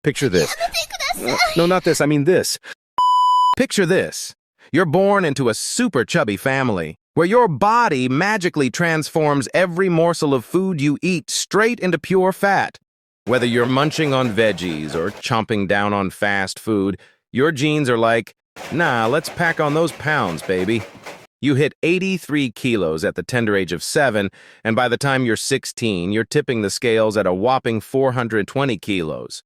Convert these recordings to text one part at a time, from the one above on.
Picture this. No, not this. I mean this. Picture this. You're born into a super chubby family, where your body magically transforms every morsel of food you eat straight into pure fat. Whether you're munching on veggies or chomping down on fast food, your genes are like, nah, let's pack on those pounds, baby. You hit 83 kilos at the tender age of 7, and by the time you're 16, you're tipping the scales at a whopping 420 kilos.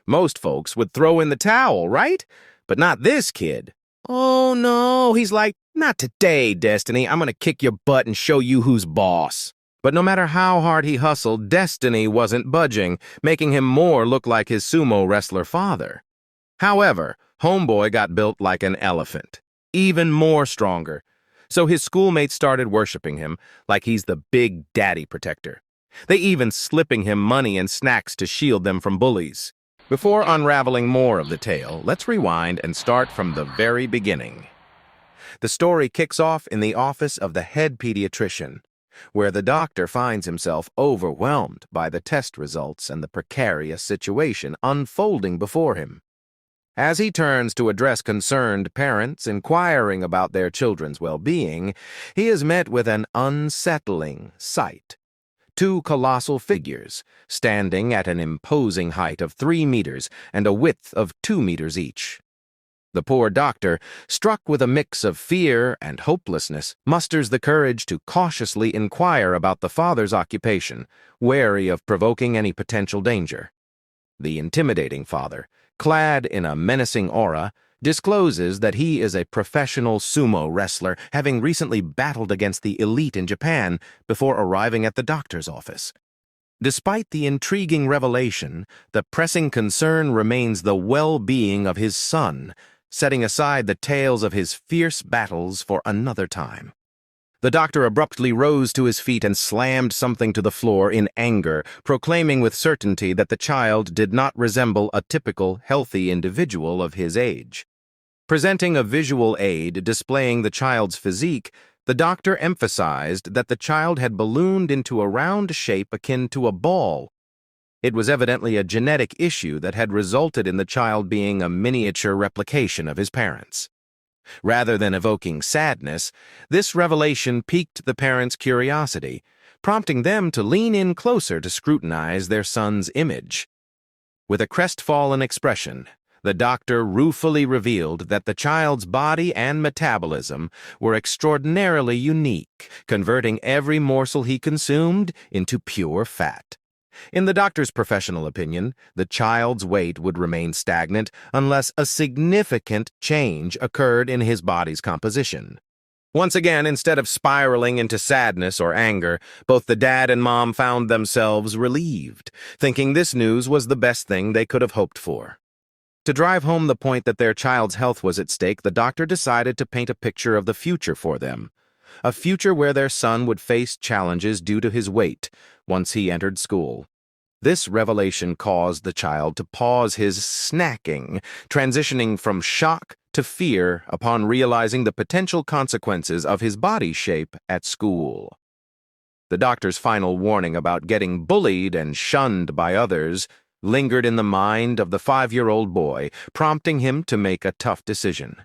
Most folks would throw in the towel, right? But not this kid. Oh no, he's like, not today, Destiny. I'm gonna kick your butt and show you who's boss. But no matter how hard he hustled, Destiny wasn't budging, making him more look like his sumo wrestler father. However, Homeboy got built like an elephant, even more stronger. So his schoolmates started worshiping him like he's the big daddy protector. They even slipping him money and snacks to shield them from bullies. Before unraveling more of the tale, let's rewind and start from the very beginning. The story kicks off in the office of the head pediatrician, where the doctor finds himself overwhelmed by the test results and the precarious situation unfolding before him. As he turns to address concerned parents inquiring about their children's well-being, he is met with an unsettling sight. Two colossal figures, standing at an imposing height of 3 meters and a width of 2 meters each. The poor doctor, struck with a mix of fear and hopelessness, musters the courage to cautiously inquire about the father's occupation, wary of provoking any potential danger. The intimidating father, clad in a menacing aura, discloses that he is a professional sumo wrestler, having recently battled against the elite in Japan before arriving at the doctor's office. Despite the intriguing revelation, the pressing concern remains the well-being of his son, setting aside the tales of his fierce battles for another time. The doctor abruptly rose to his feet and slammed something to the floor in anger, proclaiming with certainty that the child did not resemble a typical, healthy individual of his age. Presenting a visual aid displaying the child's physique, the doctor emphasized that the child had ballooned into a round shape akin to a ball. It was evidently a genetic issue that had resulted in the child being a miniature replication of his parents. Rather than evoking sadness, this revelation piqued the parents' curiosity, prompting them to lean in closer to scrutinize their son's image. With a crestfallen expression, the doctor ruefully revealed that the child's body and metabolism were extraordinarily unique, converting every morsel he consumed into pure fat. In the doctor's professional opinion, the child's weight would remain stagnant unless a significant change occurred in his body's composition. Once again, instead of spiraling into sadness or anger, both the dad and mom found themselves relieved, thinking this news was the best thing they could have hoped for. To drive home the point that their child's health was at stake, the doctor decided to paint a picture of the future for them. A future where their son would face challenges due to his weight once he entered school. This revelation caused the child to pause his snacking, transitioning from shock to fear upon realizing the potential consequences of his body shape at school. The doctor's final warning about getting bullied and shunned by others lingered in the mind of the 5-year-old boy, prompting him to make a tough decision.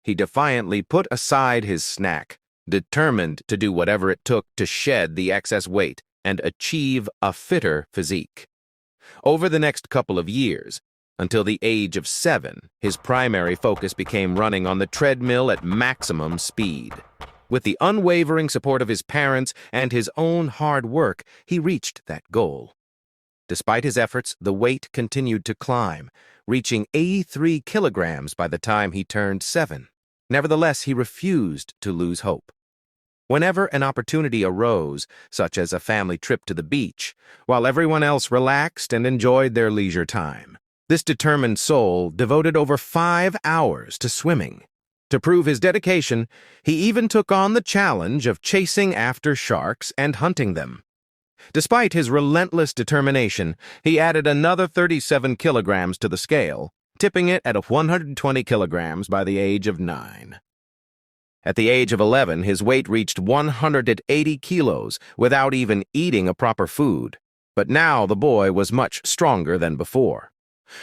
He defiantly put aside his snack, determined to do whatever it took to shed the excess weight and achieve a fitter physique. Over the next couple of years, until the age of 7, his primary focus became running on the treadmill at maximum speed. With the unwavering support of his parents and his own hard work, he reached that goal. Despite his efforts, the weight continued to climb, reaching 83 kilograms by the time he turned 7. Nevertheless, he refused to lose hope. Whenever an opportunity arose, such as a family trip to the beach, while everyone else relaxed and enjoyed their leisure time, this determined soul devoted over 5 hours to swimming. To prove his dedication, he even took on the challenge of chasing after sharks and hunting them. Despite his relentless determination, he added another 37 kilograms to the scale, tipping it at 120 kilograms by the age of 9. At the age of 11, his weight reached 180 kilos without even eating a proper food. But now the boy was much stronger than before.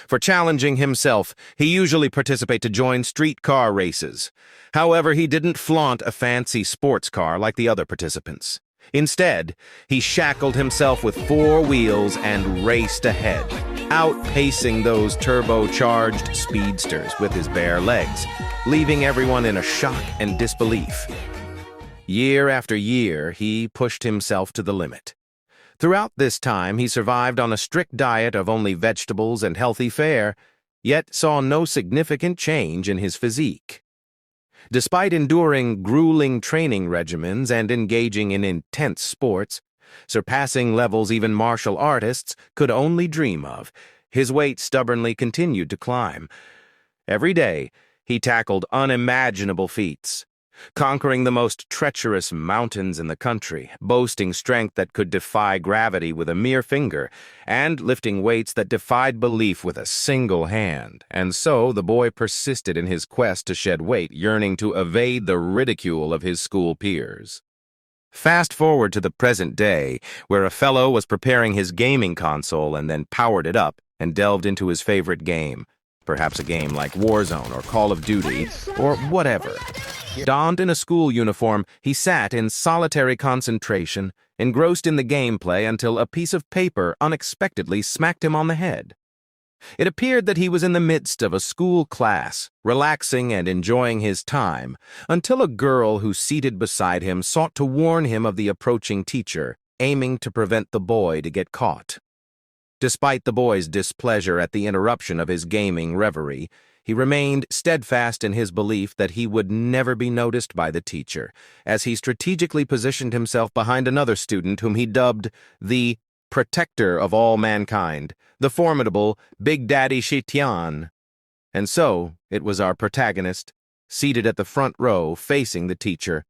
For challenging himself, he usually participated to join streetcar races. However, he didn't flaunt a fancy sports car like the other participants. Instead, he shackled himself with 4 wheels and raced ahead, outpacing those turbocharged speedsters with his bare legs, leaving everyone in a shock and disbelief. Year after year, he pushed himself to the limit. Throughout this time, he survived on a strict diet of only vegetables and healthy fare, yet saw no significant change in his physique. Despite enduring grueling training regimens and engaging in intense sports, surpassing levels even martial artists could only dream of, his weight stubbornly continued to climb. Every day, he tackled unimaginable feats, conquering the most treacherous mountains in the country, boasting strength that could defy gravity with a mere finger, and lifting weights that defied belief with a single hand. And so the boy persisted in his quest to shed weight, yearning to evade the ridicule of his school peers. Fast forward to the present day, where a fellow was preparing his gaming console and then powered it up and delved into his favorite game, perhaps a game like Warzone or Call of Duty, or whatever. Donned in a school uniform, he sat in solitary concentration, engrossed in the gameplay until a piece of paper unexpectedly smacked him on the head. It appeared that he was in the midst of a school class, relaxing and enjoying his time, until a girl who seated beside him sought to warn him of the approaching teacher, aiming to prevent the boy to get caught. Despite the boy's displeasure at the interruption of his gaming reverie, he remained steadfast in his belief that he would never be noticed by the teacher, as he strategically positioned himself behind another student whom he dubbed the protector of all mankind, the formidable Big Daddy Shitian. And so, it was our protagonist, seated at the front row, facing the teacher,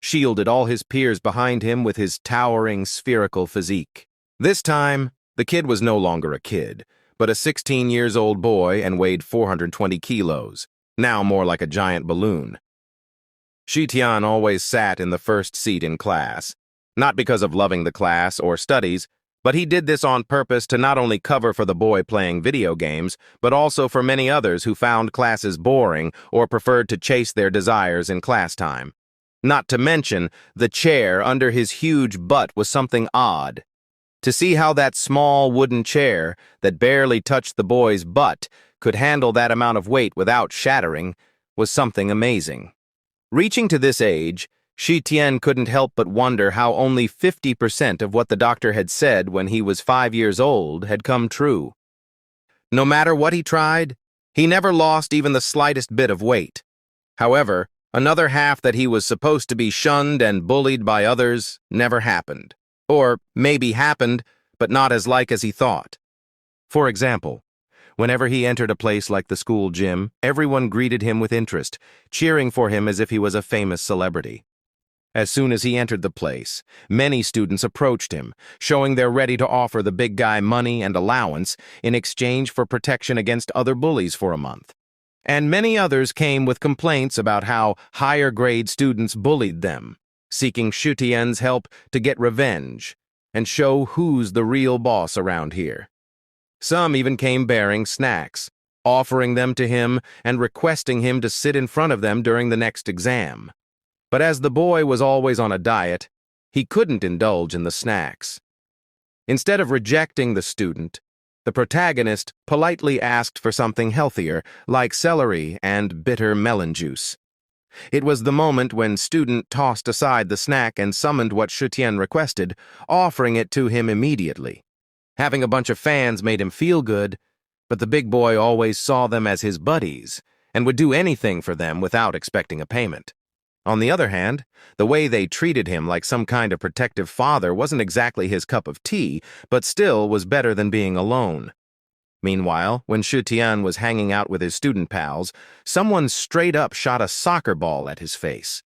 shielded all his peers behind him with his towering spherical physique. This time, the kid was no longer a kid, but a 16-year-old boy and weighed 420 kilos, now more like a giant balloon. Shitian always sat in the first seat in class, not because of loving the class or studies, but he did this on purpose to not only cover for the boy playing video games, but also for many others who found classes boring or preferred to chase their desires in class time. Not to mention, the chair under his huge butt was something odd. To see how that small wooden chair that barely touched the boy's butt could handle that amount of weight without shattering was something amazing. Reaching to this age, Shi Tian couldn't help but wonder how only 50% of what the doctor had said when he was 5 years old had come true. No matter what he tried, he never lost even the slightest bit of weight. However, another half that he was supposed to be shunned and bullied by others never happened. Or maybe happened, but not as like as he thought. For example, whenever he entered a place like the school gym, everyone greeted him with interest, cheering for him as if he was a famous celebrity. As soon as he entered the place, many students approached him, showing they're ready to offer the big guy money and allowance in exchange for protection against other bullies for a month. And many others came with complaints about how higher-grade students bullied them, seeking Shu Tian's help to get revenge and show who's the real boss around here. Some even came bearing snacks, offering them to him and requesting him to sit in front of them during the next exam. But as the boy was always on a diet, he couldn't indulge in the snacks. Instead of rejecting the student, the protagonist politely asked for something healthier, like celery and bitter melon juice. It was the moment when student tossed aside the snack and summoned what Shu Tian requested, offering it to him immediately. Having a bunch of fans made him feel good, but the big boy always saw them as his buddies and would do anything for them without expecting a payment. On the other hand, the way they treated him like some kind of protective father wasn't exactly his cup of tea, but still was better than being alone. Meanwhile, when Shu Tian was hanging out with his student pals, someone straight up shot a soccer ball at his face.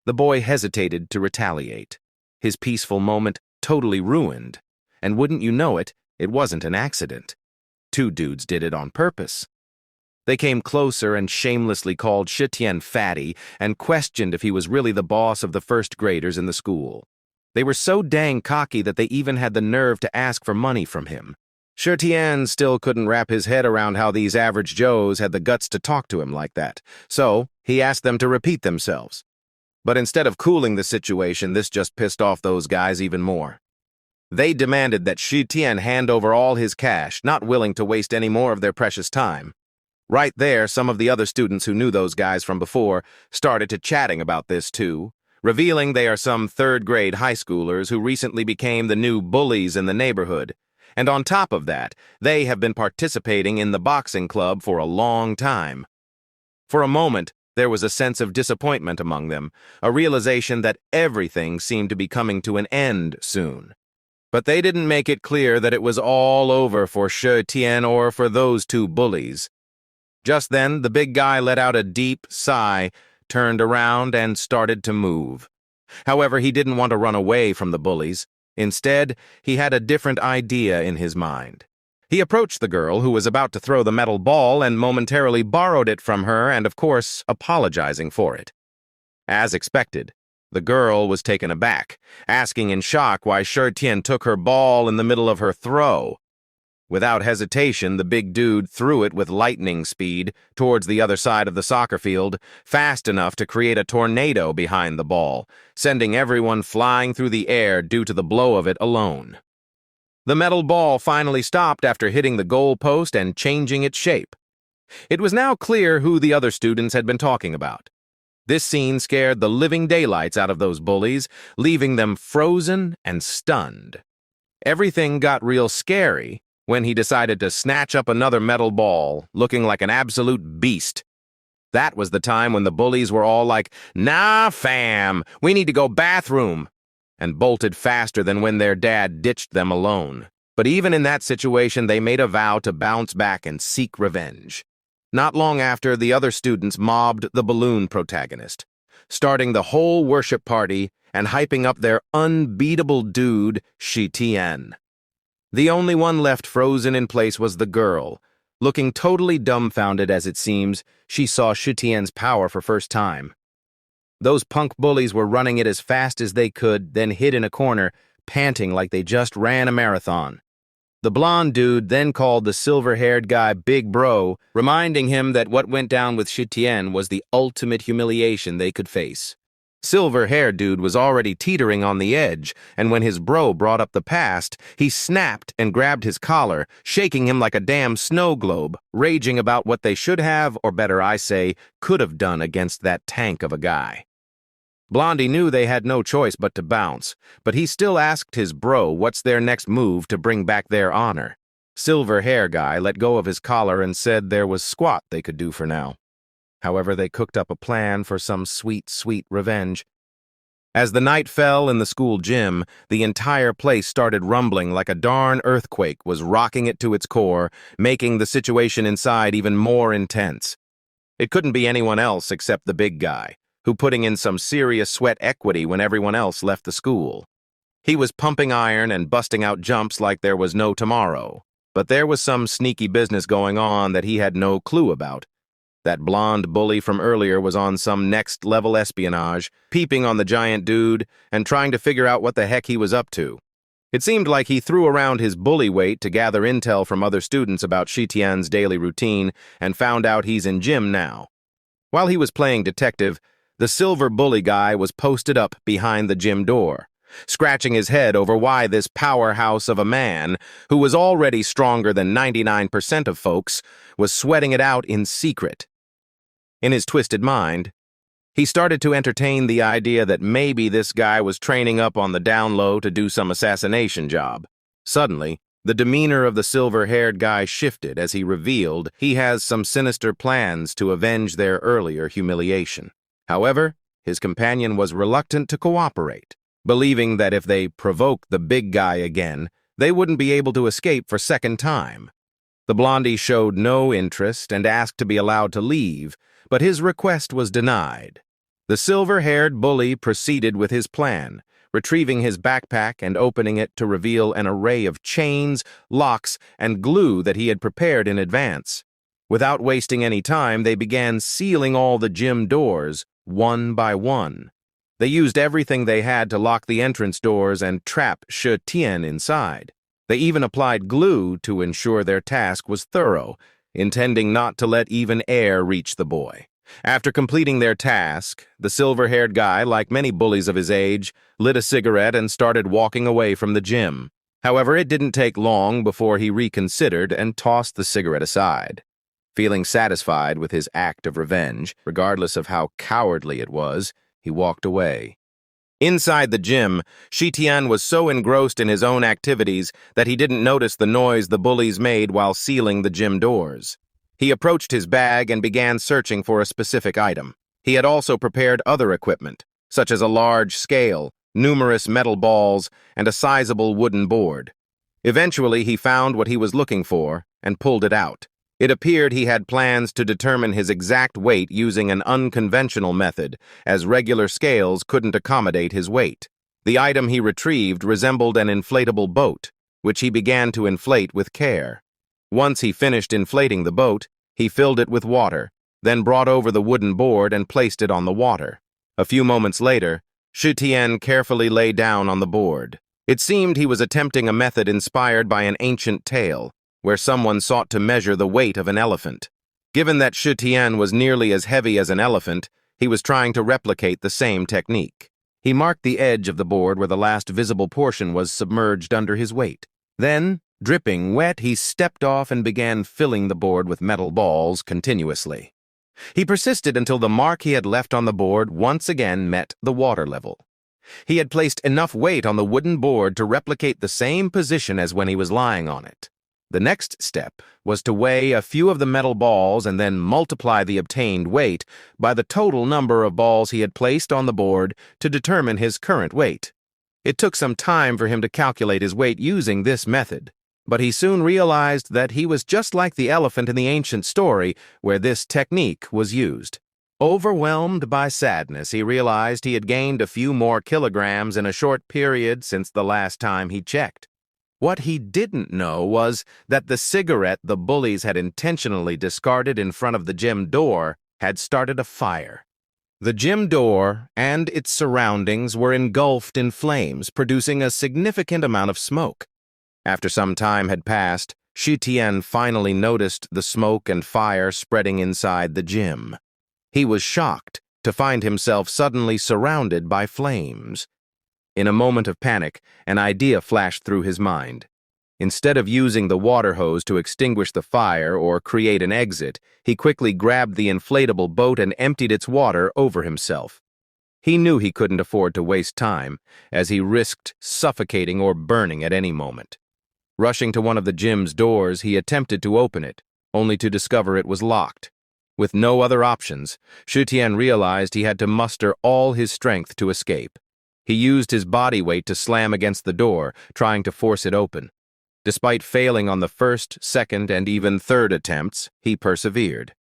The boy hesitated to retaliate, his peaceful moment totally ruined. And wouldn't you know it, it wasn't an accident. 2 dudes did it on purpose. They came closer and shamelessly called Shi Tian fatty and questioned if he was really the boss of the first graders in the school. They were so dang cocky that they even had the nerve to ask for money from him. Tian still couldn't wrap his head around how these average Joes had the guts to talk to him like that, so he asked them to repeat themselves. But instead of cooling the situation, this just pissed off those guys even more. They demanded that Tian hand over all his cash, not willing to waste any more of their precious time. Right there, some of the other students who knew those guys from before started to chatting about this too, revealing they are some third-grade high schoolers who recently became the new bullies in the neighborhood. And on top of that, they have been participating in the boxing club for a long time. For a moment, there was a sense of disappointment among them, a realization that everything seemed to be coming to an end soon. But they didn't make it clear that it was all over for Tian or for those two bullies. Just then, the big guy let out a deep sigh, turned around, and started to move. However, he didn't want to run away from the bullies. Instead, he had a different idea in his mind. He approached the girl who was about to throw the metal ball and momentarily borrowed it from her and, of course, apologizing for it. As expected, the girl was taken aback, asking in shock why Tian took her ball in the middle of her throw. Without hesitation, the big dude threw it with lightning speed towards the other side of the soccer field, fast enough to create a tornado behind the ball, sending everyone flying through the air due to the blow of it alone. The metal ball finally stopped after hitting the goal post and changing its shape. It was now clear who the other students had been talking about. This scene scared the living daylights out of those bullies, leaving them frozen and stunned. Everything got real scary when he decided to snatch up another metal ball, looking like an absolute beast. That was the time when the bullies were all like, "Nah, fam, we need to go bathroom," and bolted faster than when their dad ditched them alone. But even in that situation, they made a vow to bounce back and seek revenge. Not long after, the other students mobbed the balloon protagonist, starting the whole worship party and hyping up their unbeatable dude, Tian. The only one left frozen in place was the girl. Looking totally dumbfounded as it seems, she saw Tian's power for first time. Those punk bullies were running it as fast as they could, then hid in a corner, panting like they just ran a marathon. The blonde dude then called the silver-haired guy Big Bro, reminding him that what went down with Tian was the ultimate humiliation they could face. Silver-haired dude was already teetering on the edge, and when his bro brought up the past, he snapped and grabbed his collar, shaking him like a damn snow globe, raging about what they should have, or better I say, could have done against that tank of a guy. Blondie knew they had no choice but to bounce, but he still asked his bro what's their next move to bring back their honor. Silver-hair guy let go of his collar and said there was squat they could do for now. However, they cooked up a plan for some sweet, sweet revenge. As the night fell in the school gym, the entire place started rumbling like a darn earthquake was rocking it to its core, making the situation inside even more intense. It couldn't be anyone else except the big guy, who putting in some serious sweat equity when everyone else left the school. He was pumping iron and busting out jumps like there was no tomorrow, but there was some sneaky business going on that he had no clue about. That blonde bully from earlier was on some next-level espionage, peeping on the giant dude and trying to figure out what the heck he was up to. It seemed like he threw around his bully weight to gather intel from other students about Tian's daily routine and found out he's in gym now. While he was playing detective, the silver bully guy was posted up behind the gym door, scratching his head over why this powerhouse of a man, who was already stronger than 99% of folks, was sweating it out in secret. In his twisted mind, he started to entertain the idea that maybe this guy was training up on the down low to do some assassination job. Suddenly, the demeanor of the silver-haired guy shifted as he revealed he has some sinister plans to avenge their earlier humiliation. However, his companion was reluctant to cooperate, believing that if they provoked the big guy again, they wouldn't be able to escape for second time. The blondie showed no interest and asked to be allowed to leave, but his request was denied. The silver-haired bully proceeded with his plan, retrieving his backpack and opening it to reveal an array of chains, locks, and glue that he had prepared in advance. Without wasting any time, they began sealing all the gym doors, one by one. They used everything they had to lock the entrance doors and trap Tian inside. They even applied glue to ensure their task was thorough, intending not to let even air reach the boy. After completing their task, the silver-haired guy, like many bullies of his age, lit a cigarette and started walking away from the gym. However, it didn't take long before he reconsidered and tossed the cigarette aside. Feeling satisfied with his act of revenge, regardless of how cowardly it was, he walked away. Inside the gym, Shitian was so engrossed in his own activities that he didn't notice the noise the bullies made while sealing the gym doors. He approached his bag and began searching for a specific item. He had also prepared other equipment, such as a large scale, numerous metal balls, and a sizable wooden board. Eventually, he found what he was looking for and pulled it out. It appeared he had plans to determine his exact weight using an unconventional method, as regular scales couldn't accommodate his weight. The item he retrieved resembled an inflatable boat, which he began to inflate with care. Once he finished inflating the boat, he filled it with water, then brought over the wooden board and placed it on the water. A few moments later, Shitian carefully lay down on the board. It seemed he was attempting a method inspired by an ancient tale, where someone sought to measure the weight of an elephant. Given that Shitian was nearly as heavy as an elephant, he was trying to replicate the same technique. He marked the edge of the board where the last visible portion was submerged under his weight. Then, dripping wet, he stepped off and began filling the board with metal balls continuously. He persisted until the mark he had left on the board once again met the water level. He had placed enough weight on the wooden board to replicate the same position as when he was lying on it. The next step was to weigh a few of the metal balls and then multiply the obtained weight by the total number of balls he had placed on the board to determine his current weight. It took some time for him to calculate his weight using this method, but he soon realized that he was just like the elephant in the ancient story where this technique was used. Overwhelmed by sadness, he realized he had gained a few more kilograms in a short period since the last time he checked. What he didn't know was that the cigarette the bullies had intentionally discarded in front of the gym door had started a fire. The gym door and its surroundings were engulfed in flames, producing a significant amount of smoke. After some time had passed, Shitian finally noticed the smoke and fire spreading inside the gym. He was shocked to find himself suddenly surrounded by flames. In a moment of panic, an idea flashed through his mind. Instead of using the water hose to extinguish the fire or create an exit, he quickly grabbed the inflatable boat and emptied its water over himself. He knew he couldn't afford to waste time, as he risked suffocating or burning at any moment. Rushing to one of the gym's doors, he attempted to open it, only to discover it was locked. With no other options, Shutian realized he had to muster all his strength to escape. He used his body weight to slam against the door, trying to force it open. Despite failing on the first, second, and even third attempts, he persevered.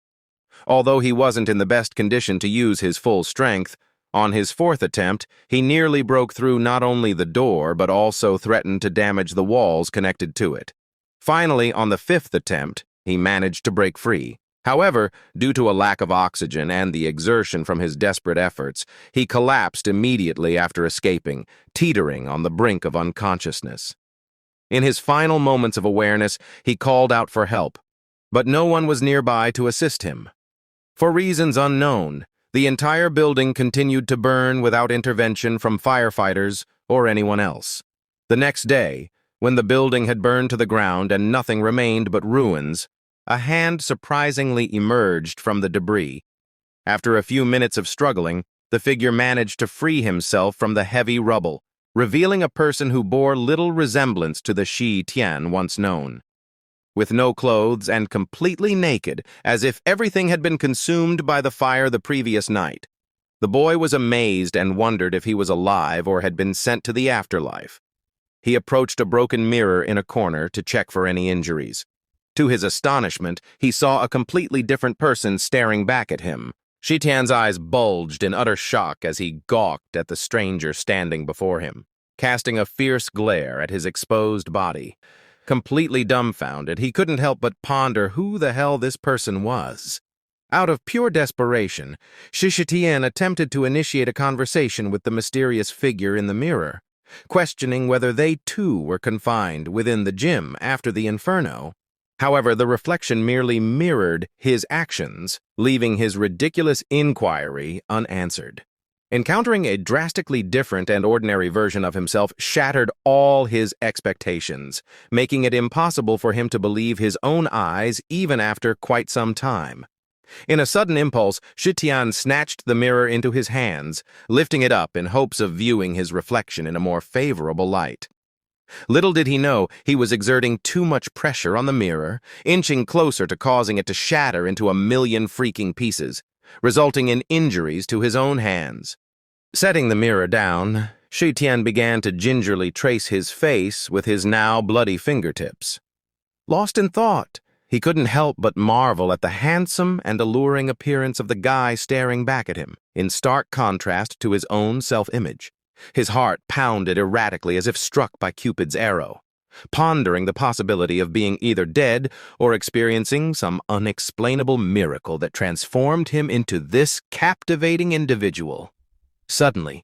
Although he wasn't in the best condition to use his full strength, on his fourth attempt, he nearly broke through not only the door but also threatened to damage the walls connected to it. Finally, on the fifth attempt, he managed to break free. However, due to a lack of oxygen and the exertion from his desperate efforts, he collapsed immediately after escaping, teetering on the brink of unconsciousness. In his final moments of awareness, he called out for help, but no one was nearby to assist him. For reasons unknown, the entire building continued to burn without intervention from firefighters or anyone else. The next day, when the building had burned to the ground and nothing remained but ruins, a hand surprisingly emerged from the debris. After a few minutes of struggling, the figure managed to free himself from the heavy rubble, revealing a person who bore little resemblance to the Shi Tian once known. With no clothes and completely naked, as if everything had been consumed by the fire the previous night, the boy was amazed and wondered if he was alive or had been sent to the afterlife. He approached a broken mirror in a corner to check for any injuries. To his astonishment, he saw a completely different person staring back at him. Shitian's eyes bulged in utter shock as he gawked at the stranger standing before him, casting a fierce glare at his exposed body. Completely dumbfounded, he couldn't help but ponder who the hell this person was. Out of pure desperation, Shitian attempted to initiate a conversation with the mysterious figure in the mirror. questioning whether they too were confined within the gym after the inferno. However, the reflection merely mirrored his actions, leaving his ridiculous inquiry unanswered. Encountering a drastically different and ordinary version of himself shattered all his expectations, making it impossible for him to believe his own eyes even after quite some time. In a sudden impulse, Shitian snatched the mirror into his hands, lifting it up in hopes of viewing his reflection in a more favorable light. Little did he know he was exerting too much pressure on the mirror, inching closer to causing it to shatter into a million freaking pieces, resulting in injuries to his own hands. Setting the mirror down, Shitian began to gingerly trace his face with his now bloody fingertips. Lost in thought, he couldn't help but marvel at the handsome and alluring appearance of the guy staring back at him, in stark contrast to his own self-image. His heart pounded erratically as if struck by Cupid's arrow, pondering the possibility of being either dead or experiencing some unexplainable miracle that transformed him into this captivating individual. Suddenly,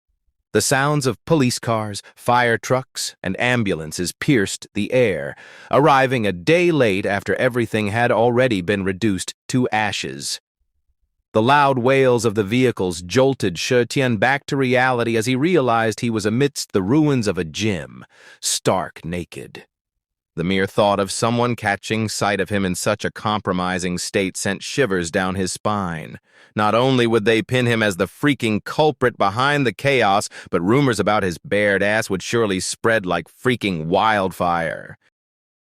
the sounds of police cars, fire trucks, and ambulances pierced the air, arriving a day late after everything had already been reduced to ashes. The loud wails of the vehicles jolted Shitian back to reality as he realized he was amidst the ruins of a gym, stark naked. The mere thought of someone catching sight of him in such a compromising state sent shivers down his spine. Not only would they pin him as the freaking culprit behind the chaos, but rumors about his bared ass would surely spread like freaking wildfire.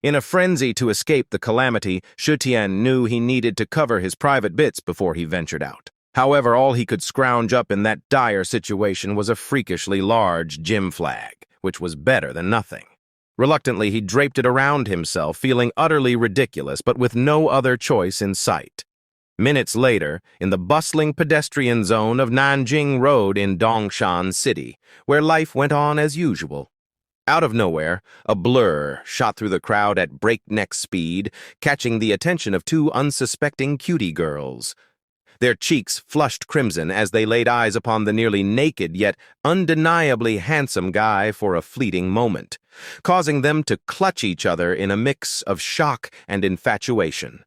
In a frenzy to escape the calamity, Shitian knew he needed to cover his private bits before he ventured out. However, all he could scrounge up in that dire situation was a freakishly large gym flag, which was better than nothing. Reluctantly, he draped it around himself, feeling utterly ridiculous, but with no other choice in sight. Minutes later, in the bustling pedestrian zone of Nanjing Road in Dongshan City, where life went on as usual. Out of nowhere, a blur shot through the crowd at breakneck speed, catching the attention of two unsuspecting cutie girls. Their cheeks flushed crimson as they laid eyes upon the nearly naked yet undeniably handsome guy for a fleeting moment, causing them to clutch each other in a mix of shock and infatuation.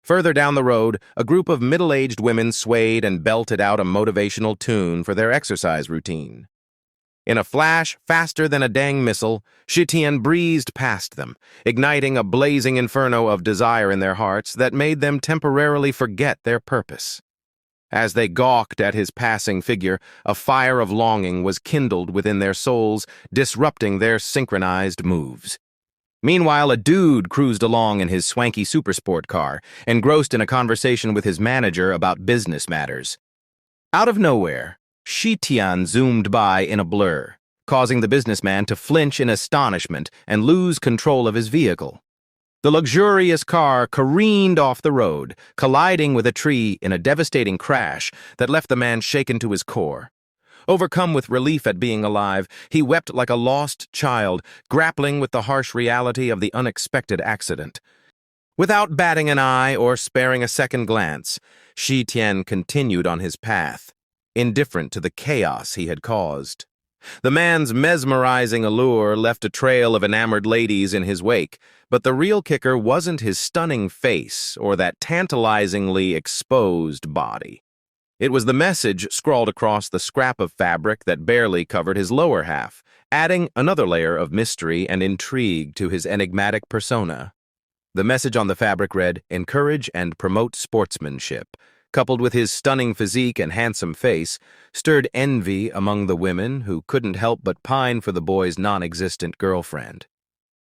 Further down the road, a group of middle-aged women swayed and belted out a motivational tune for their exercise routine. In a flash, faster than a dang missile, Shitian breezed past them, igniting a blazing inferno of desire in their hearts that made them temporarily forget their purpose. As they gawked at his passing figure, a fire of longing was kindled within their souls, disrupting their synchronized moves. Meanwhile, a dude cruised along in his swanky supersport car, engrossed in a conversation with his manager about business matters. Out of nowhere, Shitian zoomed by in a blur, causing the businessman to flinch in astonishment and lose control of his vehicle. The luxurious car careened off the road, colliding with a tree in a devastating crash that left the man shaken to his core. Overcome with relief at being alive, he wept like a lost child, grappling with the harsh reality of the unexpected accident. Without batting an eye or sparing a second glance, Shitian continued on his path, indifferent to the chaos he had caused. The man's mesmerizing allure left a trail of enamored ladies in his wake, but the real kicker wasn't his stunning face or that tantalizingly exposed body. It was the message scrawled across the scrap of fabric that barely covered his lower half, adding another layer of mystery and intrigue to his enigmatic persona. The message on the fabric read, "Encourage and promote sportsmanship," coupled with his stunning physique and handsome face, stirred envy among the women who couldn't help but pine for the boy's non-existent girlfriend.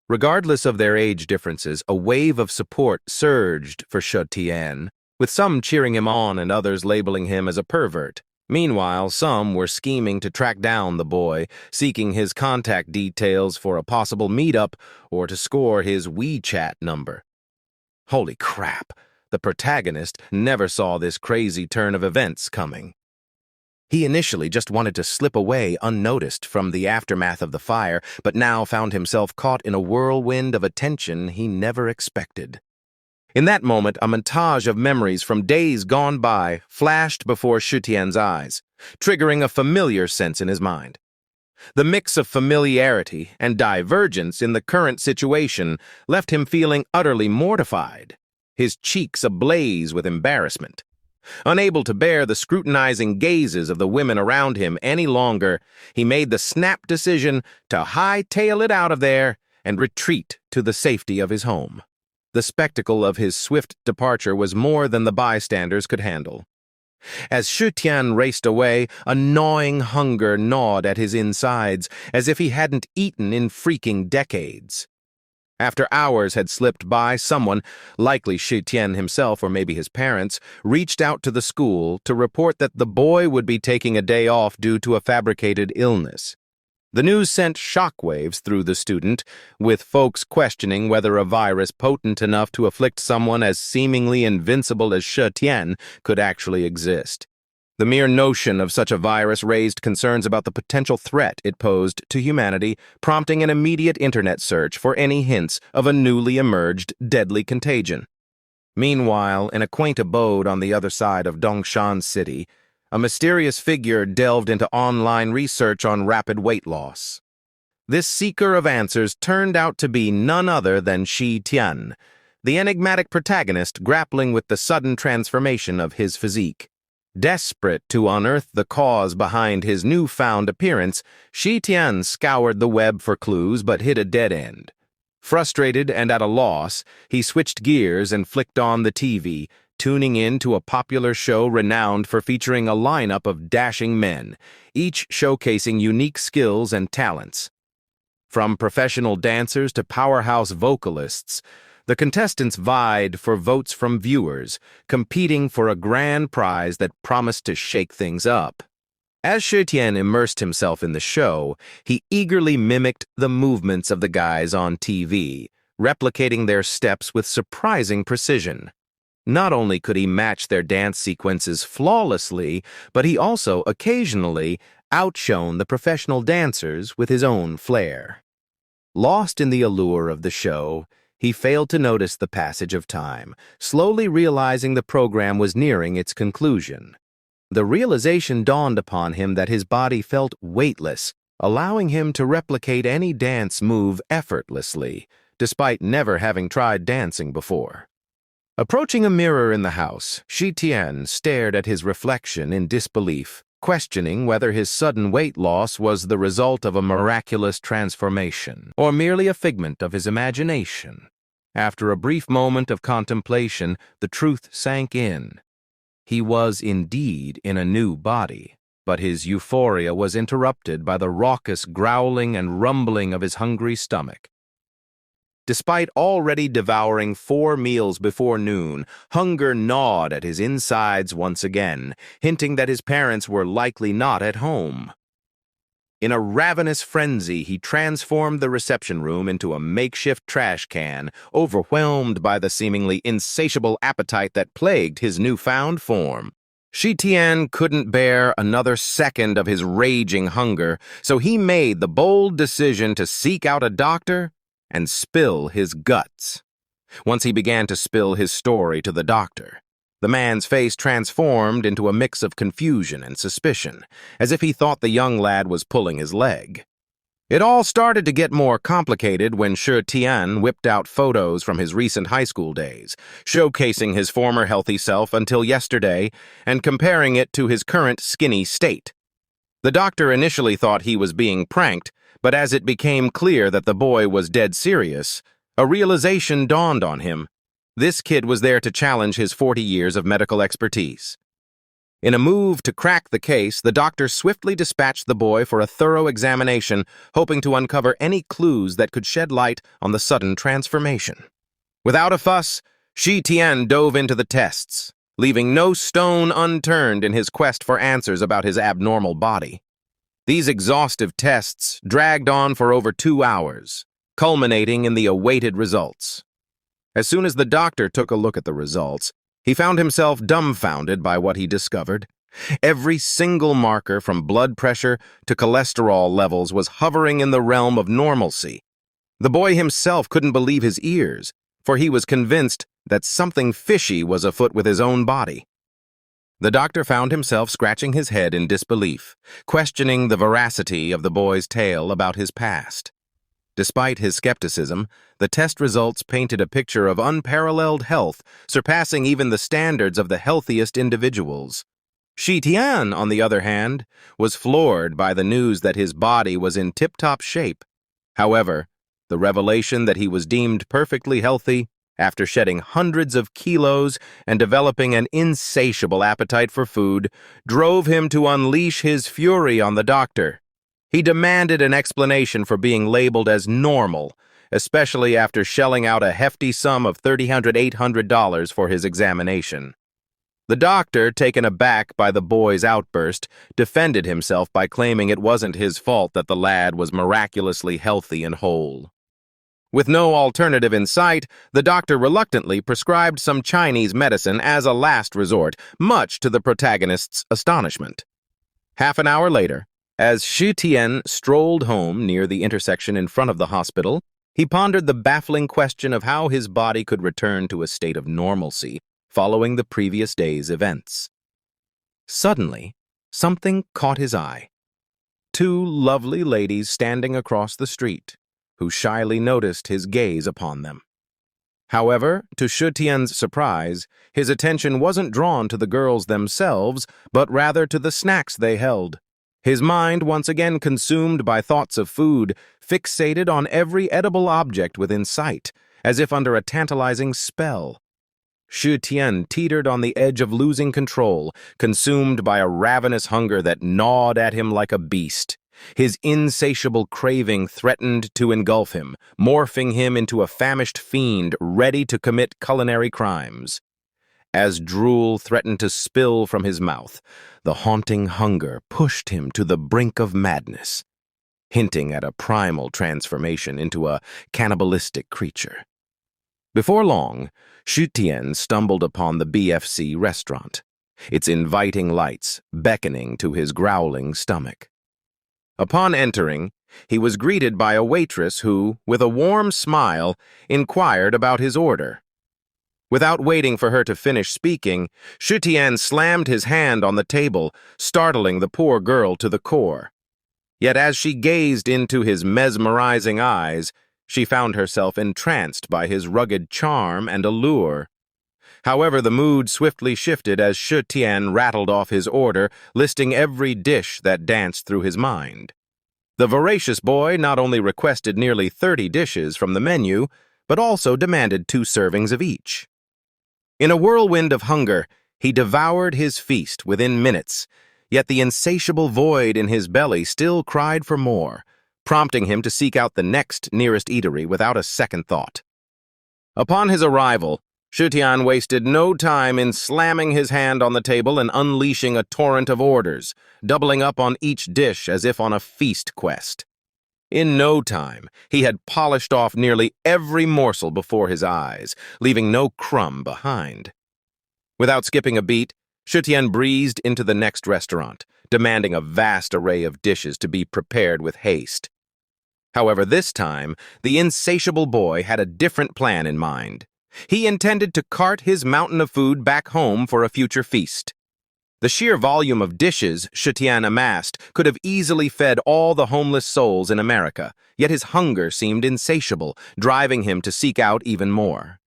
Regardless of their age differences, a wave of support surged for Shitian, with some cheering him on and others labeling him as a pervert. Meanwhile, some were scheming to track down the boy, seeking his contact details for a possible meetup or to score his WeChat number. Holy crap! The protagonist never saw this crazy turn of events coming. He initially just wanted to slip away unnoticed from the aftermath of the fire, but now found himself caught in a whirlwind of attention he never expected. In that moment, a montage of memories from days gone by flashed before Shutian's eyes, triggering a familiar sense in his mind. The mix of familiarity and divergence in the current situation left him feeling utterly mortified, his cheeks ablaze with embarrassment. Unable to bear the scrutinizing gazes of the women around him any longer, he made the snap decision to hightail it out of there and retreat to the safety of his home. The spectacle of his swift departure was more than the bystanders could handle. As Shu Tian raced away, a gnawing hunger gnawed at his insides, as if he hadn't eaten in freaking decades. After hours had slipped by, someone, likely Shu Tian himself or maybe his parents, reached out to the school to report that the boy would be taking a day off due to a fabricated illness. The news sent shockwaves through the student, with folks questioning whether a virus potent enough to afflict someone as seemingly invincible as Shu Tian could actually exist. The mere notion of such a virus raised concerns about the potential threat it posed to humanity, prompting an immediate internet search for any hints of a newly emerged deadly contagion. Meanwhile, in a quaint abode on the other side of Dongshan City, a mysterious figure delved into online research on rapid weight loss. This seeker of answers turned out to be none other than Shi Tian, the enigmatic protagonist grappling with the sudden transformation of his physique. Desperate to unearth the cause behind his newfound appearance, Shi Tian scoured the web for clues but hit a dead end. Frustrated and at a loss, he switched gears and flicked on the TV, tuning in to a popular show renowned for featuring a lineup of dashing men, each showcasing unique skills and talents. From professional dancers to powerhouse vocalists, the contestants vied for votes from viewers, competing for a grand prize that promised to shake things up. As Shi Tian immersed himself in the show, he eagerly mimicked the movements of the guys on TV, replicating their steps with surprising precision. Not only could he match their dance sequences flawlessly, but he also occasionally outshone the professional dancers with his own flair. Lost in the allure of the show, he failed to notice the passage of time, slowly realizing the program was nearing its conclusion. The realization dawned upon him that his body felt weightless, allowing him to replicate any dance move effortlessly, despite never having tried dancing before. Approaching a mirror in the house, Shi Tian stared at his reflection in disbelief, questioning whether his sudden weight loss was the result of a miraculous transformation or merely a figment of his imagination. After a brief moment of contemplation, the truth sank in. He was indeed in a new body, but his euphoria was interrupted by the raucous growling and rumbling of his hungry stomach. Despite already devouring 4 meals before noon, hunger gnawed at his insides once again, hinting that his parents were likely not at home. In a ravenous frenzy, he transformed the reception room into a makeshift trash can, overwhelmed by the seemingly insatiable appetite that plagued his newfound form. Shi Tian couldn't bear another second of his raging hunger, so he made the bold decision to seek out a doctor and spill his guts. Once he began to spill his story to the doctor, the man's face transformed into a mix of confusion and suspicion, as if he thought the young lad was pulling his leg. It all started to get more complicated when Shi Tian whipped out photos from his recent high school days, showcasing his former healthy self until yesterday and comparing it to his current skinny state. The doctor initially thought he was being pranked, but as it became clear that the boy was dead serious, a realization dawned on him. This kid was there to challenge his 40 years of medical expertise. In a move to crack the case, the doctor swiftly dispatched the boy for a thorough examination, hoping to uncover any clues that could shed light on the sudden transformation. Without a fuss, Shi Tian dove into the tests, leaving no stone unturned in his quest for answers about his abnormal body. These exhaustive tests dragged on for over 2 hours, culminating in the awaited results. As soon as the doctor took a look at the results, he found himself dumbfounded by what he discovered. Every single marker from blood pressure to cholesterol levels was hovering in the realm of normalcy. The boy himself couldn't believe his ears, for he was convinced that something fishy was afoot with his own body. The doctor found himself scratching his head in disbelief, questioning the veracity of the boy's tale about his past. Despite his skepticism, the test results painted a picture of unparalleled health, surpassing even the standards of the healthiest individuals. Shi Tian, on the other hand, was floored by the news that his body was in tip-top shape. However, the revelation that he was deemed perfectly healthy, after shedding hundreds of kilos and developing an insatiable appetite for food, drove him to unleash his fury on the doctor. He demanded an explanation for being labeled as normal, especially after shelling out a hefty sum of $3,800 for his examination. The doctor, taken aback by the boy's outburst, defended himself by claiming it wasn't his fault that the lad was miraculously healthy and whole. With no alternative in sight, the doctor reluctantly prescribed some Chinese medicine as a last resort, much to the protagonist's astonishment. Half an hour later, as Shi Tian strolled home near the intersection in front of the hospital, he pondered the baffling question of how his body could return to a state of normalcy following the previous day's events. Suddenly, something caught his eye. Two lovely ladies standing across the street, who shyly noticed his gaze upon them. However, to Shi Tian's surprise, his attention wasn't drawn to the girls themselves, but rather to the snacks they held. His mind, once again consumed by thoughts of food, fixated on every edible object within sight, as if under a tantalizing spell. Shi Tian teetered on the edge of losing control, consumed by a ravenous hunger that gnawed at him like a beast. His insatiable craving threatened to engulf him, morphing him into a famished fiend ready to commit culinary crimes. As drool threatened to spill from his mouth, the haunting hunger pushed him to the brink of madness, hinting at a primal transformation into a cannibalistic creature. Before long, Shi Tian stumbled upon the BFC restaurant, its inviting lights beckoning to his growling stomach. Upon entering, he was greeted by a waitress who, with a warm smile, inquired about his order. Without waiting for her to finish speaking, Shi Tian slammed his hand on the table, startling the poor girl to the core. Yet as she gazed into his mesmerizing eyes, she found herself entranced by his rugged charm and allure. However, the mood swiftly shifted as Shi Tian rattled off his order, listing every dish that danced through his mind. The voracious boy not only requested nearly 30 dishes from the menu, but also demanded 2 servings of each. In a whirlwind of hunger, he devoured his feast within minutes, yet the insatiable void in his belly still cried for more, prompting him to seek out the next nearest eatery without a second thought. Upon his arrival, Shi Tian wasted no time in slamming his hand on the table and unleashing a torrent of orders, doubling up on each dish as if on a feast quest. In no time, he had polished off nearly every morsel before his eyes, leaving no crumb behind. Without skipping a beat, Shi Tian breezed into the next restaurant, demanding a vast array of dishes to be prepared with haste. However, this time, the insatiable boy had a different plan in mind. He intended to cart his mountain of food back home for a future feast. The sheer volume of dishes Shi Tian amassed could have easily fed all the homeless souls in America, yet his hunger seemed insatiable, driving him to seek out even more.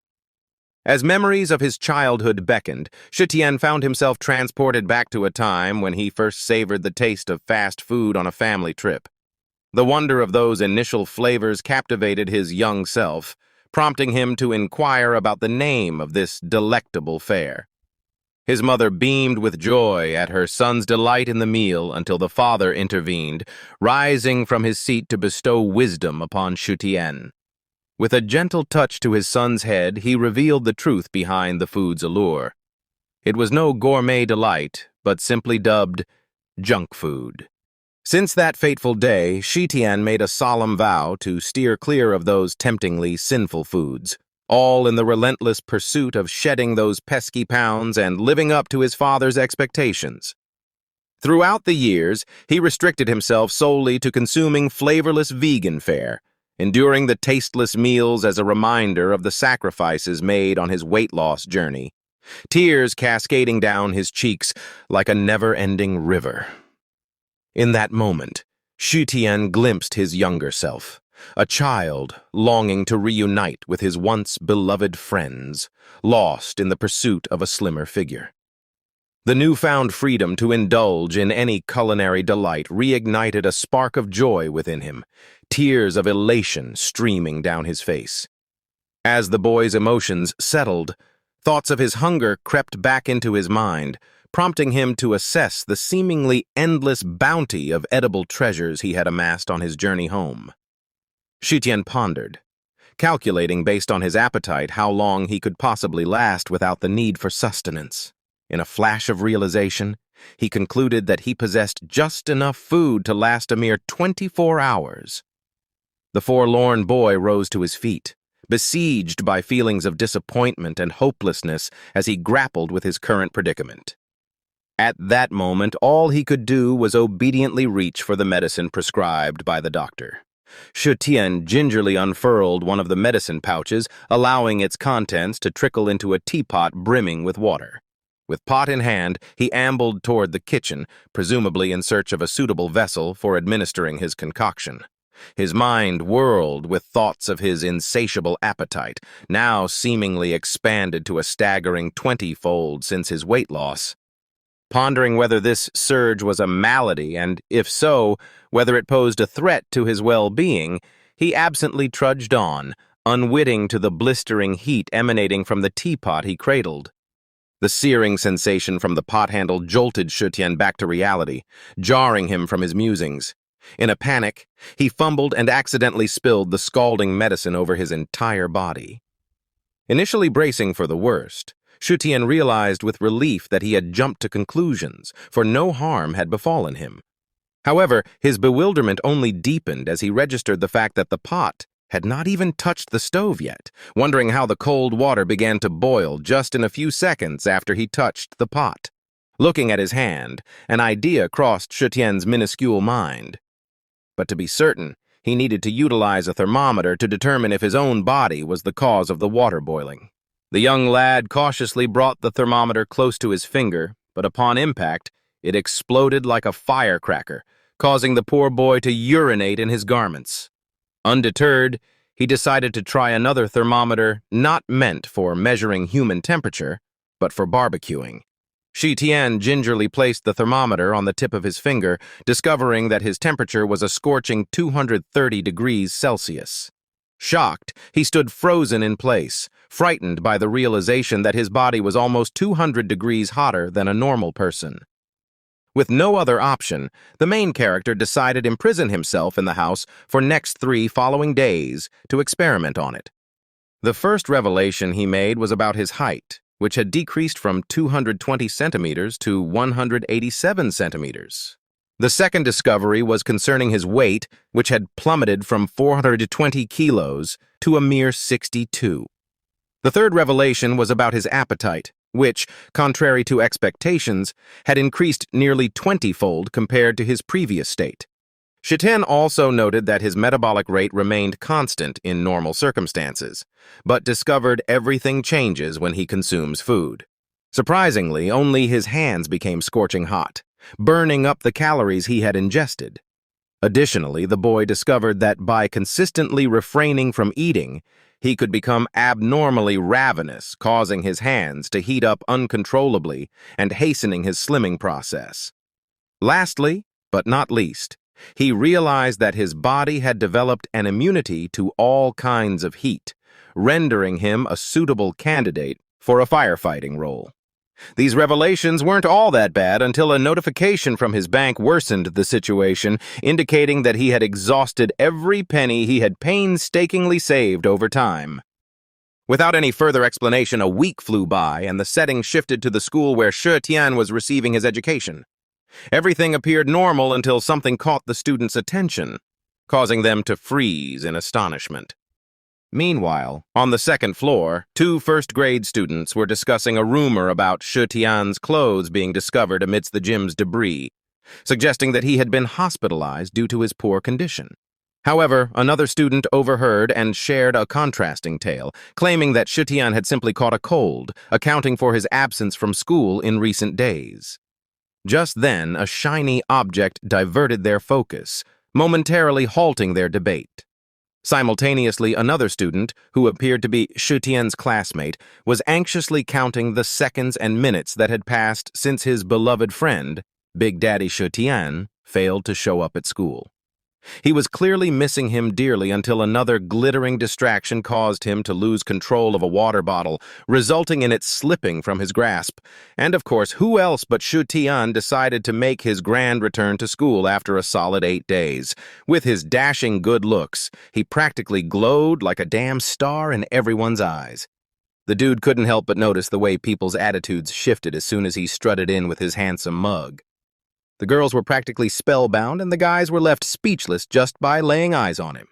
As memories of his childhood beckoned, Shi Tian found himself transported back to a time when he first savored the taste of fast food on a family trip. The wonder of those initial flavors captivated his young self, prompting him to inquire about the name of this delectable fare. His mother beamed with joy at her son's delight in the meal until the father intervened, rising from his seat to bestow wisdom upon Shi Tian. With a gentle touch to his son's head, he revealed the truth behind the food's allure. It was no gourmet delight, but simply dubbed junk food. Since that fateful day, Shi Tian made a solemn vow to steer clear of those temptingly sinful foods, all in the relentless pursuit of shedding those pesky pounds and living up to his father's expectations. Throughout the years, he restricted himself solely to consuming flavorless vegan fare, enduring the tasteless meals as a reminder of the sacrifices made on his weight loss journey. tears cascading down his cheeks like a never-ending river. In that moment, Xu Tian glimpsed his younger self, a child longing to reunite with his once beloved friends, lost in the pursuit of a slimmer figure. The newfound freedom to indulge in any culinary delight reignited a spark of joy within him, tears of elation streaming down his face. As the boy's emotions settled, thoughts of his hunger crept back into his mind, prompting him to assess the seemingly endless bounty of edible treasures he had amassed on his journey home. Xu Tian pondered, calculating based on his appetite how long he could possibly last without the need for sustenance. In a flash of realization, he concluded that he possessed just enough food to last a mere 24 hours. The forlorn boy rose to his feet, besieged by feelings of disappointment and hopelessness as he grappled with his current predicament. At that moment, all he could do was obediently reach for the medicine prescribed by the doctor. Xu Tian gingerly unfurled one of the medicine pouches, allowing its contents to trickle into a teapot brimming with water. With pot in hand, he ambled toward the kitchen, presumably in search of a suitable vessel for administering his concoction. His mind whirled with thoughts of his insatiable appetite, now seemingly expanded to a staggering 20-fold since his weight loss. Pondering whether this surge was a malady and, if so, whether it posed a threat to his well-being, he absently trudged on, unwitting to the blistering heat emanating from the teapot he cradled. The searing sensation from the pot handle jolted Xu Tian back to reality, jarring him from his musings. In a panic, he fumbled and accidentally spilled the scalding medicine over his entire body. Initially bracing for the worst, Xu Tian realized with relief that he had jumped to conclusions, for no harm had befallen him. However, his bewilderment only deepened as he registered the fact that the pot had not even touched the stove yet, wondering how the cold water began to boil just in a few seconds after he touched the pot. Looking at his hand, an idea crossed Xu Tian's minuscule mind. But to be certain, he needed to utilize a thermometer to determine if his own body was the cause of the water boiling. The young lad cautiously brought the thermometer close to his finger, but upon impact, it exploded like a firecracker, causing the poor boy to urinate in his garments. Undeterred, he decided to try another thermometer not meant for measuring human temperature, but for barbecuing. Xu Tian gingerly placed the thermometer on the tip of his finger, discovering that his temperature was a scorching 230 degrees Celsius. Shocked, he stood frozen in place, frightened by the realization that his body was almost 200 degrees hotter than a normal person. With no other option, the main character decided to imprison himself in the house for next 3 following days to experiment on it. The first revelation he made was about his height, which had decreased from 220 centimeters to 187 centimeters. The second discovery was concerning his weight, which had plummeted from 420 kilos to a mere 62. The third revelation was about his appetite, which, contrary to expectations, had increased nearly 20-fold compared to his previous state. Xu Tian also noted that his metabolic rate remained constant in normal circumstances, but discovered everything changes when he consumes food. Surprisingly, only his hands became scorching hot, burning up the calories he had ingested. Additionally, the boy discovered that by consistently refraining from eating, he could become abnormally ravenous, causing his hands to heat up uncontrollably and hastening his slimming process. Lastly, but not least, he realized that his body had developed an immunity to all kinds of heat, rendering him a suitable candidate for a firefighting role. These revelations weren't all that bad until a notification from his bank worsened the situation, indicating that he had exhausted every penny he had painstakingly saved over time. Without any further explanation, a week flew by, and the setting shifted to the school where Xu Tian was receiving his education. Everything appeared normal until something caught the students' attention, causing them to freeze in astonishment. Meanwhile, on the second floor, 2 first-grade students were discussing a rumor about Xu Tian's clothes being discovered amidst the gym's debris, suggesting that he had been hospitalized due to his poor condition. However, another student overheard and shared a contrasting tale, claiming that Shutian had simply caught a cold, accounting for his absence from school in recent days. Just then, a shiny object diverted their focus, momentarily halting their debate. Simultaneously, another student, who appeared to be Shutian's classmate, was anxiously counting the seconds and minutes that had passed since his beloved friend, Big Daddy Shutian, failed to show up at school. He was clearly missing him dearly until another glittering distraction caused him to lose control of a water bottle, resulting in it slipping from his grasp. And of course, who else but Shu Tian decided to make his grand return to school after a solid 8 days. With his dashing good looks, he practically glowed like a damn star in everyone's eyes. The dude couldn't help but notice the way people's attitudes shifted as soon as he strutted in with his handsome mug. The girls were practically spellbound, and the guys were left speechless just by laying eyes on him.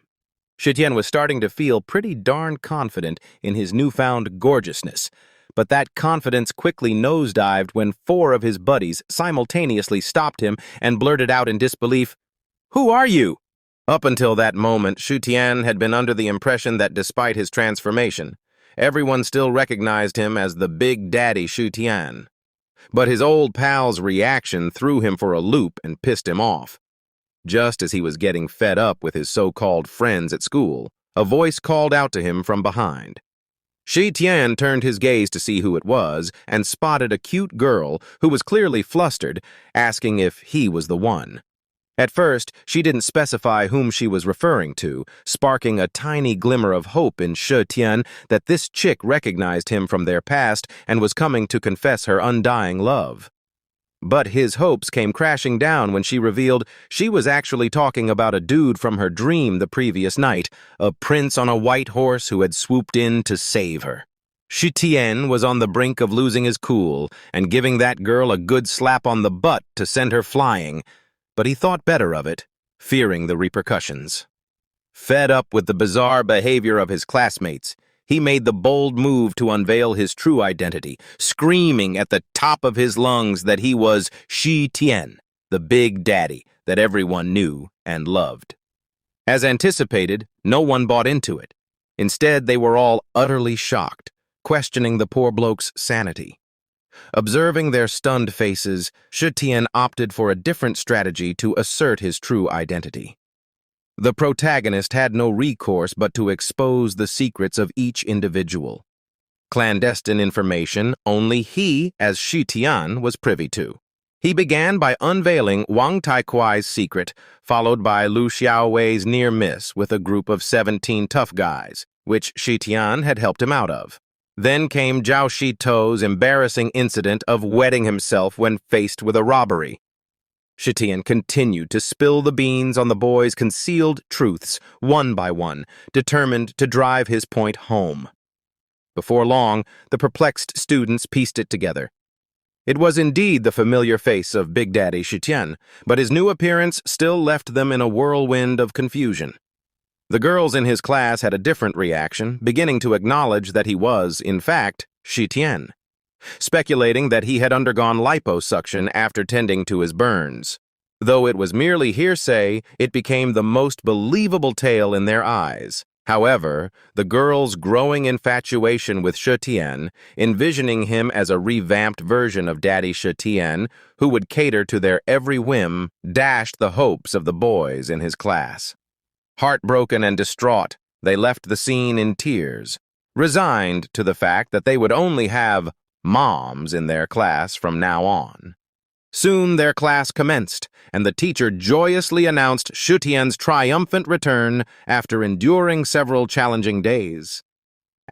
Shutian was starting to feel pretty darn confident in his newfound gorgeousness, but that confidence quickly nosedived when 4 of his buddies simultaneously stopped him and blurted out in disbelief, "Who are you?" Up until that moment, Shutian had been under the impression that despite his transformation, everyone still recognized him as the Big Daddy Shutian. But his old pal's reaction threw him for a loop and pissed him off. Just as he was getting fed up with his so-called friends at school, a voice called out to him from behind. Shi Tian turned his gaze to see who it was and spotted a cute girl who was clearly flustered, asking if he was the one. At first, she didn't specify whom she was referring to, sparking a tiny glimmer of hope in Shi Tian that this chick recognized him from their past and was coming to confess her undying love. But his hopes came crashing down when she revealed she was actually talking about a dude from her dream the previous night, a prince on a white horse who had swooped in to save her. Shi Tian was on the brink of losing his cool and giving that girl a good slap on the butt to send her flying, but he thought better of it, fearing the repercussions. Fed up with the bizarre behavior of his classmates, he made the bold move to unveil his true identity, screaming at the top of his lungs that he was Shi Tian, the Big Daddy that everyone knew and loved. As anticipated, no one bought into it. Instead, they were all utterly shocked, questioning the poor bloke's sanity. Observing their stunned faces, Shi Tian opted for a different strategy to assert his true identity. The protagonist had no recourse but to expose the secrets of each individual. Clandestine information only he, as Shi Tian, was privy to. He began by unveiling Wang Taikuai's secret, followed by Lu Xiaowei's near miss with a group of 17 tough guys, which Shi Tian had helped him out of. Then came Zhao Shitou's embarrassing incident of wetting himself when faced with a robbery. Shi Tian continued to spill the beans on the boys' concealed truths, one by one, determined to drive his point home. Before long, the perplexed students pieced it together. It was indeed the familiar face of Big Daddy Shi Tian, but his new appearance still left them in a whirlwind of confusion. The girls in his class had a different reaction, beginning to acknowledge that he was, in fact, Shi Tian, speculating that he had undergone liposuction after tending to his burns. Though it was merely hearsay, it became the most believable tale in their eyes. However, the girls' growing infatuation with Shi Tian, envisioning him as a revamped version of Daddy Shi Tian, who would cater to their every whim, dashed the hopes of the boys in his class. Heartbroken and distraught, they left the scene in tears, resigned to the fact that they would only have moms in their class from now on. Soon their class commenced, and the teacher joyously announced Shi Tian's triumphant return after enduring several challenging days.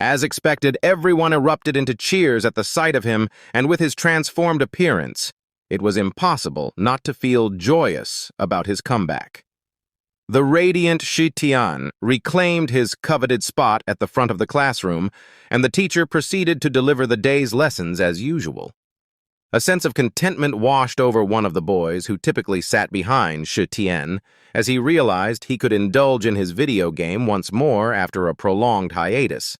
As expected, everyone erupted into cheers at the sight of him, and with his transformed appearance, it was impossible not to feel joyous about his comeback. The radiant Shi Tian reclaimed his coveted spot at the front of the classroom, and the teacher proceeded to deliver the day's lessons as usual. A sense of contentment washed over one of the boys who typically sat behind Shi Tian as he realized he could indulge in his video game once more after a prolonged hiatus.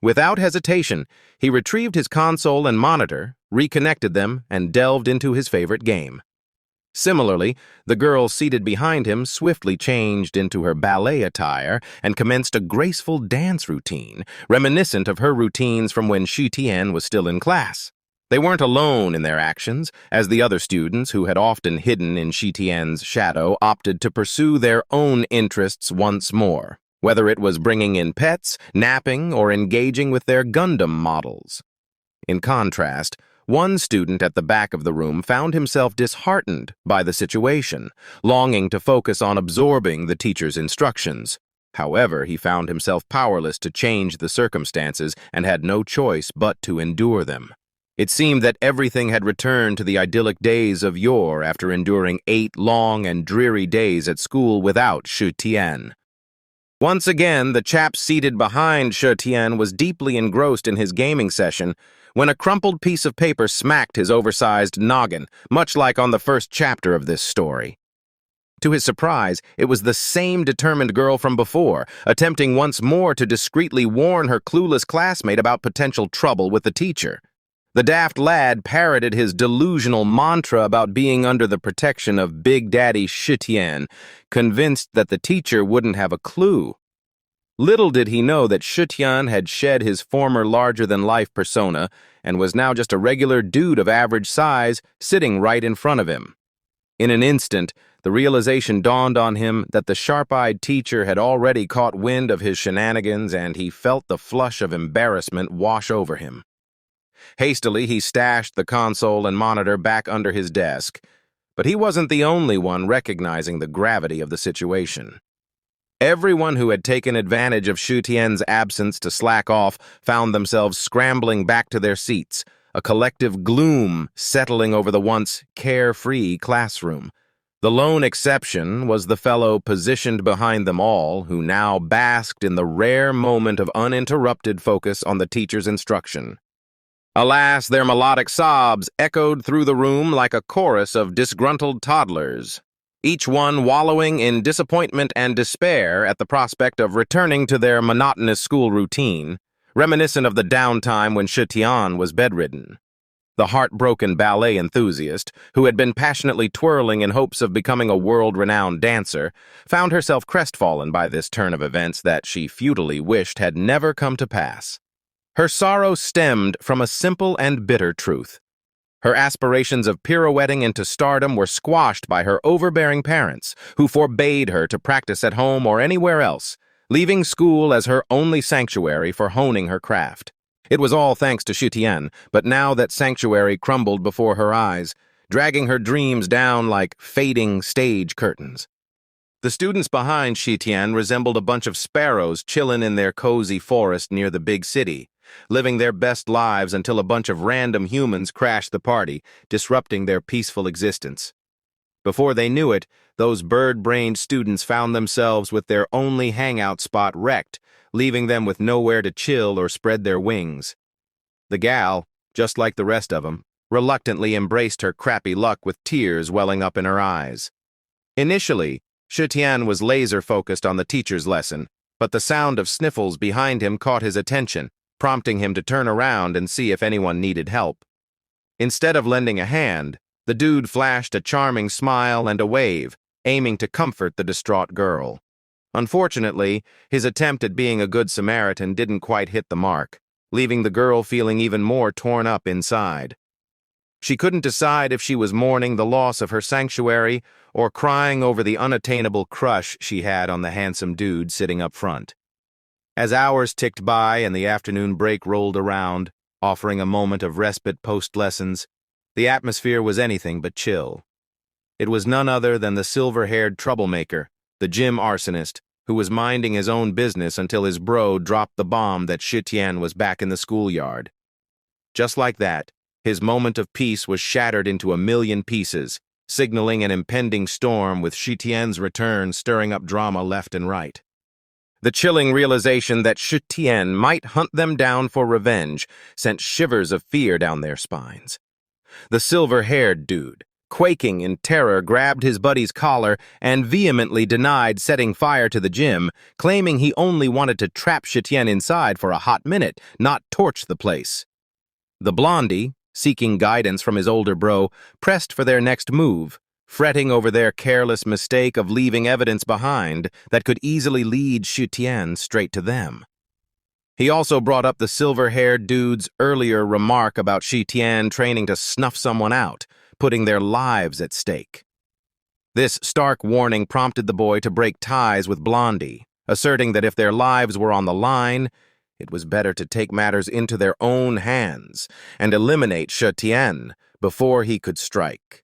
Without hesitation, he retrieved his console and monitor, reconnected them, and delved into his favorite game. Similarly, the girl seated behind him swiftly changed into her ballet attire and commenced a graceful dance routine, reminiscent of her routines from when Xu Tian was still in class. They weren't alone in their actions, as the other students, who had often hidden in Xu Tian's shadow, opted to pursue their own interests once more, whether it was bringing in pets, napping, or engaging with their Gundam models. In contrast, one student at the back of the room found himself disheartened by the situation, longing to focus on absorbing the teacher's instructions. However, he found himself powerless to change the circumstances and had no choice but to endure them. It seemed that everything had returned to the idyllic days of yore after enduring 8 long and dreary days at school without Xu Tian. Once again, the chap seated behind Xu Tian was deeply engrossed in his gaming session when a crumpled piece of paper smacked his oversized noggin, much like on the first chapter of this story. To his surprise, it was the same determined girl from before, attempting once more to discreetly warn her clueless classmate about potential trouble with the teacher. The daft lad parroted his delusional mantra about being under the protection of Big Daddy Xu Tian, convinced that the teacher wouldn't have a clue. Little did he know that Xu Tian had shed his former larger-than-life persona and was now just a regular dude of average size sitting right in front of him. In an instant, the realization dawned on him that the sharp-eyed teacher had already caught wind of his shenanigans, and he felt the flush of embarrassment wash over him. Hastily, he stashed the console and monitor back under his desk, but he wasn't the only one recognizing the gravity of the situation. Everyone who had taken advantage of Xu Tian's absence to slack off found themselves scrambling back to their seats, a collective gloom settling over the once carefree classroom. The lone exception was the fellow positioned behind them all, who now basked in the rare moment of uninterrupted focus on the teacher's instruction. Alas, their melodic sobs echoed through the room like a chorus of disgruntled toddlers, each one wallowing in disappointment and despair at the prospect of returning to their monotonous school routine, reminiscent of the downtime when Xu Tian was bedridden. The heartbroken ballet enthusiast, who had been passionately twirling in hopes of becoming a world-renowned dancer, found herself crestfallen by this turn of events that she futilely wished had never come to pass. Her sorrow stemmed from a simple and bitter truth. Her aspirations of pirouetting into stardom were squashed by her overbearing parents, who forbade her to practice at home or anywhere else, leaving school as her only sanctuary for honing her craft. It was all thanks to Xu Tian, but now that sanctuary crumbled before her eyes, dragging her dreams down like fading stage curtains. The students behind Xu Tian resembled a bunch of sparrows chillin' in their cozy forest near the big city, living their best lives until a bunch of random humans crashed the party, disrupting their peaceful existence. Before they knew it, those bird-brained students found themselves with their only hangout spot wrecked, leaving them with nowhere to chill or spread their wings. The gal, just like the rest of them, reluctantly embraced her crappy luck with tears welling up in her eyes. Initially, Xu Tian was laser-focused on the teacher's lesson, but the sound of sniffles behind him caught his attention, prompting him to turn around and see if anyone needed help. Instead of lending a hand, the dude flashed a charming smile and a wave, aiming to comfort the distraught girl. Unfortunately, his attempt at being a good Samaritan didn't quite hit the mark, leaving the girl feeling even more torn up inside. She couldn't decide if she was mourning the loss of her sanctuary or crying over the unattainable crush she had on the handsome dude sitting up front. As hours ticked by and the afternoon break rolled around, offering a moment of respite post-lessons, the atmosphere was anything but chill. It was none other than the silver-haired troublemaker, the gym arsonist, who was minding his own business until his bro dropped the bomb that Xu Tian was back in the schoolyard. Just like that, his moment of peace was shattered into a million pieces, signaling an impending storm with Xu Tian's return stirring up drama left and right. The chilling realization that Xu Tian might hunt them down for revenge sent shivers of fear down their spines. The silver-haired dude, quaking in terror, grabbed his buddy's collar and vehemently denied setting fire to the gym, claiming he only wanted to trap Xu Tian inside for a hot minute, not torch the place. The blondie, seeking guidance from his older bro, pressed for their next move, fretting over their careless mistake of leaving evidence behind that could easily lead Shu Tian straight to them. He also brought up the silver-haired dude's earlier remark about Shi Tian training to snuff someone out, putting their lives at stake. This stark warning prompted the boy to break ties with Blondie, asserting that if their lives were on the line, it was better to take matters into their own hands and eliminate Shi Tian before he could strike.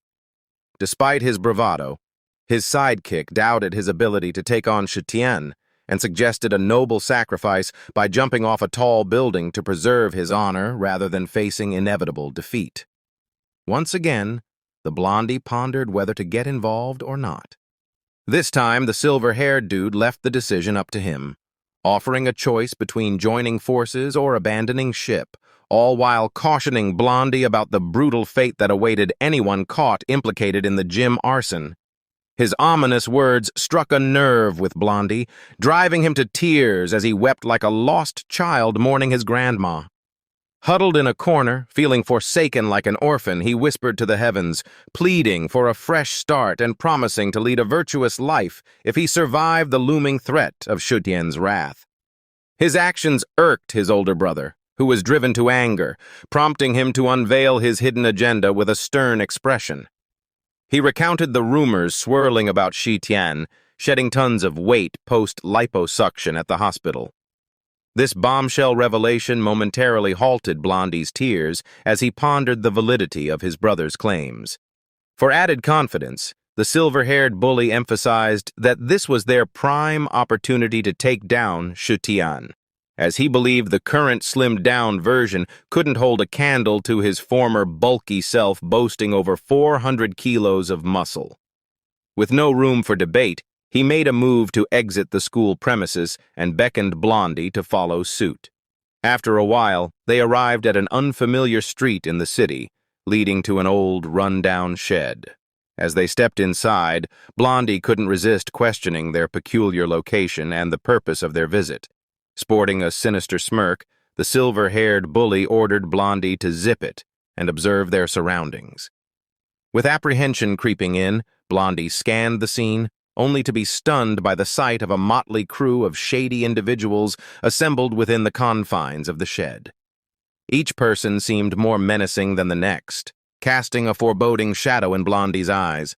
Despite his bravado, his sidekick doubted his ability to take on Shi Tian and suggested a noble sacrifice by jumping off a tall building to preserve his honor rather than facing inevitable defeat. Once again, the Blondie pondered whether to get involved or not. This time, the silver-haired dude left the decision up to him, offering a choice between joining forces or abandoning ship, all while cautioning Blondie about the brutal fate that awaited anyone caught implicated in the gym arson. His ominous words struck a nerve with Blondie, driving him to tears as he wept like a lost child mourning his grandma. Huddled in a corner, feeling forsaken like an orphan, he whispered to the heavens, pleading for a fresh start and promising to lead a virtuous life if he survived the looming threat of Shu Tian's wrath. His actions irked his older brother, who was driven to anger, prompting him to unveil his hidden agenda with a stern expression. He recounted the rumors swirling about Shi Tian, shedding tons of weight post-liposuction at the hospital. This bombshell revelation momentarily halted Blondie's tears as he pondered the validity of his brother's claims. For added confidence, the silver-haired bully emphasized that this was their prime opportunity to take down Shu Tian, as he believed the current slimmed-down version couldn't hold a candle to his former bulky self boasting over 400 kilos of muscle. With no room for debate, he made a move to exit the school premises and beckoned Blondie to follow suit. After a while, they arrived at an unfamiliar street in the city, leading to an old, run-down shed. As they stepped inside, Blondie couldn't resist questioning their peculiar location and the purpose of their visit. Sporting a sinister smirk, the silver-haired bully ordered Blondie to zip it and observe their surroundings. With apprehension creeping in, Blondie scanned the scene, only to be stunned by the sight of a motley crew of shady individuals assembled within the confines of the shed. Each person seemed more menacing than the next, casting a foreboding shadow in Blondie's eyes.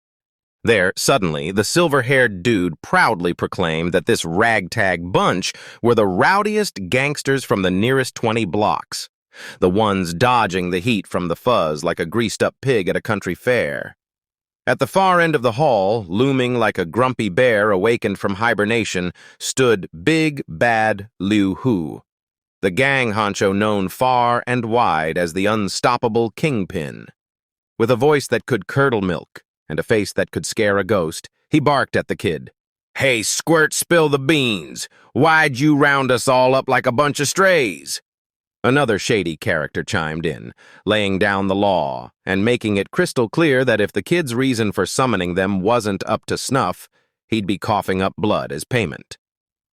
There, suddenly, the silver-haired dude proudly proclaimed that this ragtag bunch were the rowdiest gangsters from the nearest 20 blocks, the ones dodging the heat from the fuzz like a greased-up pig at a country fair. At the far end of the hall, looming like a grumpy bear awakened from hibernation, stood Big Bad Liu Hu, the gang honcho known far and wide as the unstoppable kingpin. With a voice that could curdle milk and a face that could scare a ghost, he barked at the kid. "Hey, squirt, spill the beans! Why'd you round us all up like a bunch of strays?" Another shady character chimed in, laying down the law and making it crystal clear that if the kid's reason for summoning them wasn't up to snuff, he'd be coughing up blood as payment.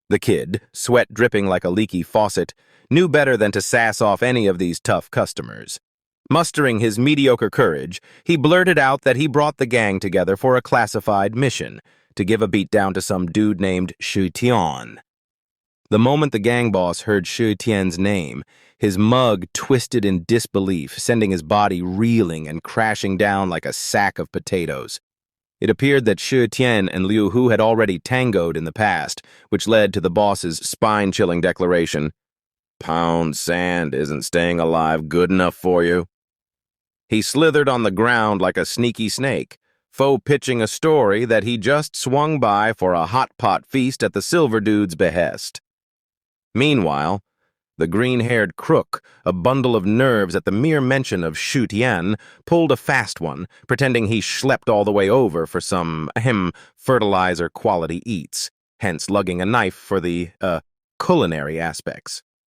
The kid, sweat dripping like a leaky faucet, knew better than to sass off any of these tough customers. Mustering his mediocre courage, he blurted out that he brought the gang together for a classified mission, to give a beatdown to some dude named Shu Tian. The moment the gang boss heard Shu Tian's name, his mug twisted in disbelief, sending his body reeling and crashing down like a sack of potatoes. It appeared that Shu Tian and Liu Hu had already tangoed in the past, which led to the boss's spine-chilling declaration, "Pound sand isn't staying alive good enough for you." He slithered on the ground like a sneaky snake, faux-pitching a story that he just swung by for a hot pot feast at the silver dude's behest. Meanwhile, the green-haired crook, a bundle of nerves at the mere mention of Shu Tian, pulled a fast one, pretending he schlepped all the way over for some, fertilizer-quality eats, hence lugging a knife for the, culinary aspects.